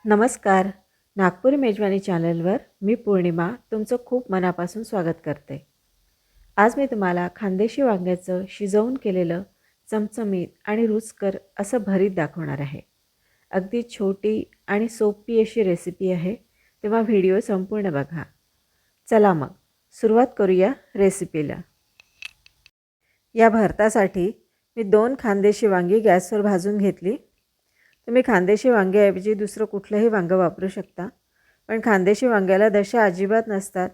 नमस्कार. नागपुरी मेजवानी चॅनलवर मी पौर्णिमा तुमचं खूप मनापासून स्वागत करते. आज मी तुम्हाला खानदेशी वांग्याचं शिजवून केलेलं चमचमीत आणि रुचकर असं भरीत दाखवणार आहे. अगदी छोटी आणि सोपी अशी रेसिपी आहे, तेव्हा व्हिडिओ संपूर्ण बघा. चला मग सुरुवात करूया रेसिपीला. या भरतासाठी मी 2 खानदेशी वांगी गॅसवर भाजून घेतली. तुम्ही खानदेशी वांग्याऐवजी दुसरं कुठलंही वांगं वापरू शकता, पण खानदेशी वांग्याला दशा अजिबात नसतात,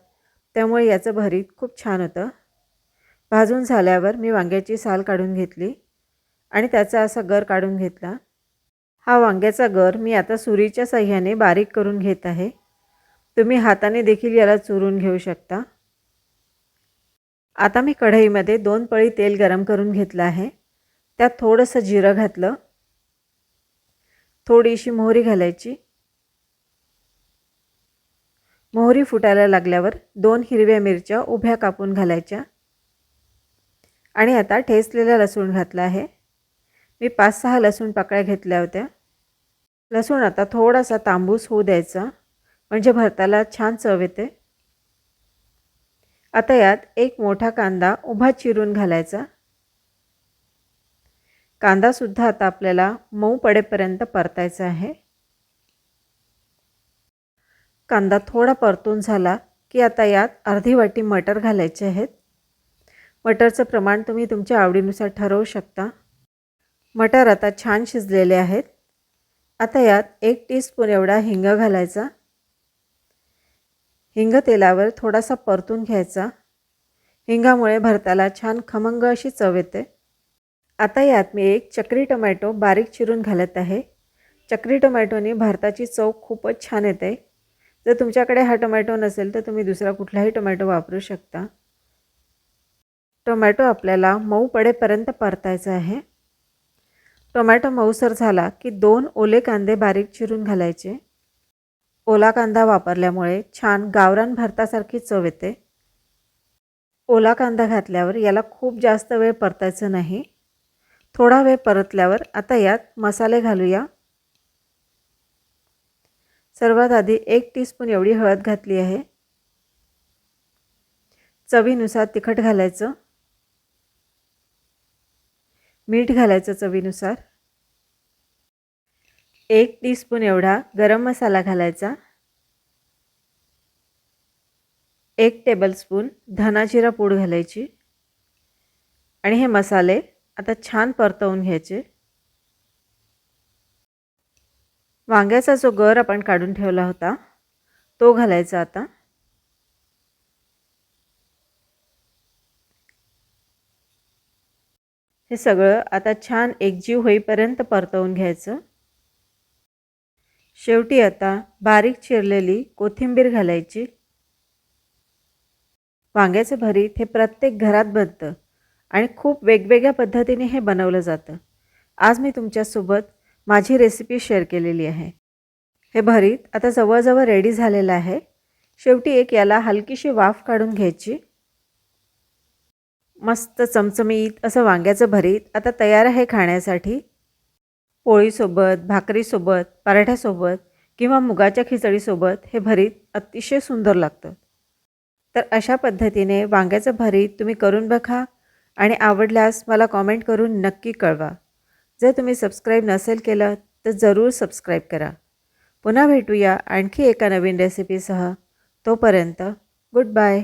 त्यामुळे याचं भरीत खूप छान होतं. भाजून झाल्यावर मी वांग्याची साल काढून घेतली आणि त्याचा असा गर काढून घेतला. हा वांग्याचा गर मी आता सुरीच्या साह्याने बारीक करून घेत आहे. तुम्ही हाताने देखील याला चुरून घेऊ शकता. आता मी कढईमध्ये 2 पळी तेल गरम करून घेतलं आहे. त्यात थोडंसं जिरं घातलं, थोडीशी मोहरी घालायची. मोहरी फुटायला लागल्यावर 2 हिरव्या मिरच्या उभ्या कापून घालायच्या आणि आता ठेचलेला लसूण घातला आहे. मी 5-6 लसूण पाकळ्या घेतल्या होत्या. लसूण आता थोडासा तांबूस होऊ द्यायचा, म्हणजे भरताला छान चव येते. आता यात एक मोठा कांदा उभा चिरून घालायचा. कांदासुद्धा आता आपल्याला मऊ पडेपर्यंत परतायचा आहे. कांदा थोडा परतून झाला की आता यात अर्धी वाटी मटर घालायचे आहेत. मटरचं प्रमाण तुम्ही तुमच्या आवडीनुसार ठरवू शकता. मटर आता छान शिजलेले आहेत. आता यात 1 टीस्पून एवढा हिंग घालायचा. हिंग तेलावर थोडासा परतून घ्यायचा. हिंगामुळे भरताला छान खमंग अशी चव येते. आता यात मी 1 चक्री टोमॅटो बारीक चिरून घालत आहे. चक्री टोमॅटोने भरताची चव खूपच छान येते. जर तुमच्याकडे हा टोमॅटो नसेल तर तुम्ही दुसरा कुठलाही टोमॅटो वापरू शकता. टोमॅटो आपल्याला मऊ पडेपर्यंत परतायचा आहे. टोमॅटो मऊसर झाला की 2 ओले कांदे बारीक चिरून घालायचे. ओला कांदा वापरल्यामुळे छान गावरान भरतासारखी चव येते. ओला कांदा घातल्यावर याला खूप जास्त वेळ परतायचं नाही. थोडा वेळ परतल्यावर आता यात मसाले घालूया. सर्वात आधी 1 टीस्पून एवढी हळद घातली आहे. चवीनुसार तिखट घालायचं. मीठ घालायचं चवीनुसार. 1 टीस्पून एवढा गरम मसाला घालायचा. 1 टेबलस्पून धना जिरा पूड घालायची आणि हे मसाले आता छान परतवून घ्यायचे. वांग्याचा जो गर आपण काढून ठेवला होता तो घालायचा आता. हे सगळं आता छान एकजीव होईपर्यंत परतवून घ्यायचं. शेवटी आता बारीक चिरलेली कोथिंबीर घालायची. वांग्याचे भरीत हे प्रत्येक घरात बनतं आणि खूप वेगवेगळ्या पद्धतीने हे बनवलं जातं. आज मी तुमच्यासोबत माझी रेसिपी शेअर केलेली आहे. हे भरीत आता जवळजवळ रेडी झालेलं आहे. शेवटी एक याला हलकीशी वाफ काढून घ्यायची. मस्त चमचमीत असं वांग्याचं भरीत आता तयार आहे खाण्यासाठी. पोळीसोबत, भाकरीसोबत, पराठ्यासोबत किंवा मुगाच्या खिचडीसोबत हे भरीत अतिशय सुंदर लागतं. तर अशा पद्धतीने वांग्याचं भरीत तुम्ही करून बघा आणि आवडल्यास मला कॉमेंट करून नक्की कळवा. जर तुम्ही सबस्क्राईब नसेल केलं तर जरूर सबस्क्राईब करा. पुन्हा भेटूया आणखी एका नवीन रेसिपीसह. तोपर्यंत गुड बाय.